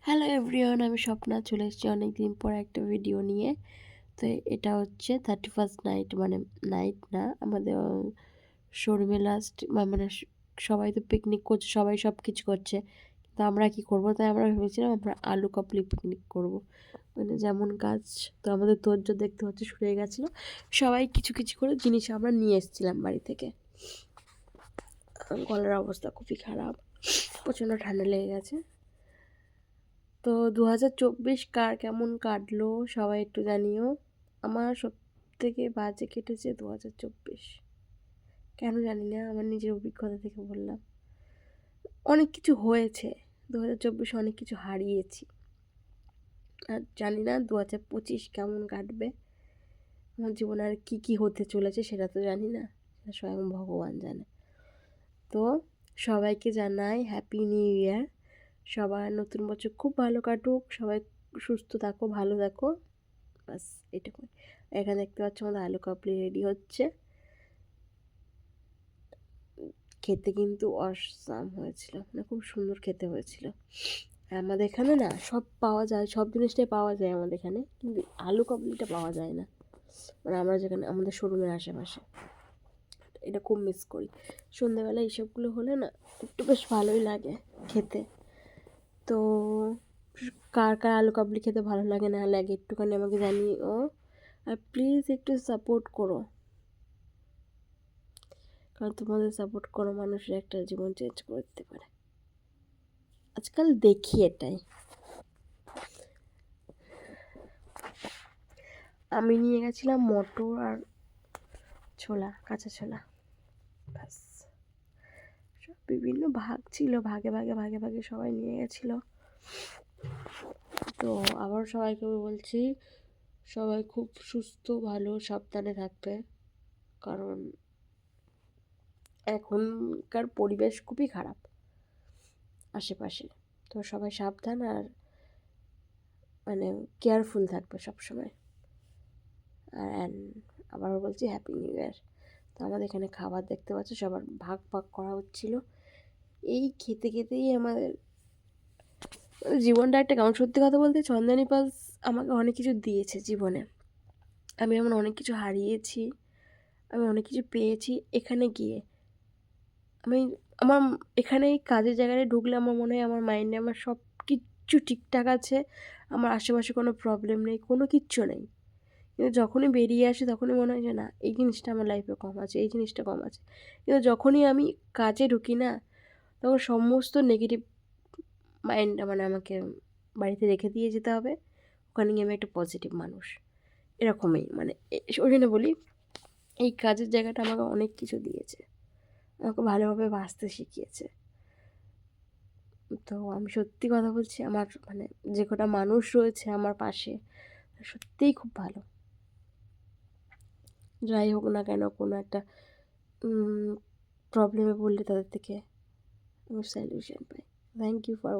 Hello everyone, আমি স্বপ্না চলে এসেছি অনেকদিন পর একটা ভিডিও নিয়ে। তো এটা হচ্ছে 31st নাইট, মানে নাইট না, আমাদের শোরুমে লাস্ট, মানে সবাই তো পিকনিক করছে, সবাই সব কিছু করছে, তো আমরা কি করব? তাই আমরা ভেবেছিলাম আমরা আলু কাবলি পিকনিক করব। মানে যেমন কাজ, তো আমাদের তোড়জোড় দেখতে হচ্ছে শুরু হয়ে গেছিলো। সবাই কিছু কিছু করে জিনিস আমরা নিয়ে এসেছিলাম বাড়ি থেকে। গলার অবস্থা খুবই খারাপ, প্রচণ্ড ঠান্ডা লেগে গেছে। তো 2024 কার কেমন কাটলো সবাই একটু জানিও। আমার সব থেকে বাজে কেটেছে 2024। কেন জানি না, আমার নিজের অভিজ্ঞতা থেকে বললাম। অনেক কিছু হয়েছে, 2024 অনেক কিছু হারিয়েছি। আর জানি না 2025 কেমন কাটবে। আমার জীবনে আর কী কী হতে চলেছে সেটা তো জানি না, সেটা স্বয়ং ভগবান জানে। তো সবাইকে জানাই হ্যাপি নিউ ইয়ার। সবার নতুন বছর খুব ভালো কাটুক, সবাই সুস্থ থাকো, ভালো থাকো, বাস এটুকুই। এখানে দেখতে পাচ্ছ আমাদের আলু কাবলি রেডি হচ্ছে। খেতে কিন্তু অসাম হয়েছিল, মানে খুব সুন্দর খেতে হয়েছিল। আমাদের এখানে না সব পাওয়া যায়, সব জিনিসটাই পাওয়া যায় আমাদের এখানে, কিন্তু আলু কাবলিটা পাওয়া যায় না, মানে আমরা যেখানে আমাদের শোরুমের আশেপাশে। এটা খুব মিস করি। সন্ধ্যেবেলা এইসবগুলো হলে না একটু বেশ ভালোই লাগে খেতে। তো কার কার আলু কাবলি খেতে ভালো লাগে না লাগে একটুখানি আমাকে জানিও, আর প্লিজ একটু সাপোর্ট করো, কারণ তোমাদের সাপোর্ট করো মানুষের একটা জীবন চেঞ্জ করে দিতে পারে, আজকাল দেখি এটাই। আমি নিয়ে গেছিলাম মটর আর ছোলা, কাঁচা ছোলা, ব্যাস। সব বিভিন্ন ভাগ ছিল, ভাগে ভাগে ভাগে ভাগে সবাই নিয়ে গেছিলো। তো আবার সবাইকে বলছি, সবাই খুব সুস্থ ভালো সাবধানে থাকবে, কারণ এখনকার পরিবেশ খুবই খারাপ আশেপাশে। তো সবাই সাবধান আর মানে কেয়ারফুল থাকবে সবসময়। আর আবারও বলছি হ্যাপি নিউ ইয়ার। তো আমাদের এখানে খাবার দেখতে পাচ্ছ সবার ভাগ ভাগ করা হচ্ছিলো। এই খেতে খেতেই আমাদের জীবনটা একটা, কেমন সত্যি কথা বলতে চন্দ্রানী পাস আমাকে অনেক কিছু দিয়েছে জীবনে। আমি এমন অনেক কিছু হারিয়েছি, আমি অনেক কিছু পেয়েছি এখানে গিয়ে। আমি আমার এখানে এই কাজের জায়গায় ঢুকলে আমার মনে হয় আমার মাইন্ডে আমার সব কিচ্ছু ঠিকঠাক আছে, আমার আশেপাশে কোনো প্রবলেম নেই, কোনো কিচ্ছু নেই। কিন্তু যখনই বেরিয়ে আসি তখনই মনে হয় যে না, এই জিনিসটা আমার লাইফে কম আছে, এই জিনিসটা কম আছে। কিন্তু যখনই আমি কাজে ঢুকি না, তখন সমস্ত নেগেটিভ মাইন্ড মানে আমাকে বাড়িতে রেখে দিয়ে যেতে হবে, ওখানে গিয়ে আমি একটা পজিটিভ মানুষ, এরকমই। মানে ওই জন্য বলি এই কাজের জায়গাটা আমাকে অনেক কিছু দিয়েছে, আমাকে ভালোভাবে বাঁচতে শিখিয়েছে। তো আমি সত্যি কথা বলছি, আমার মানে যে কটা মানুষ রয়েছে আমার পাশে সত্যিই খুব ভালো। যাই হোক না কেন, কোনো একটা প্রবলেমে পড়লে তাদের থেকে আমি সলিউশন পাই। Thank you for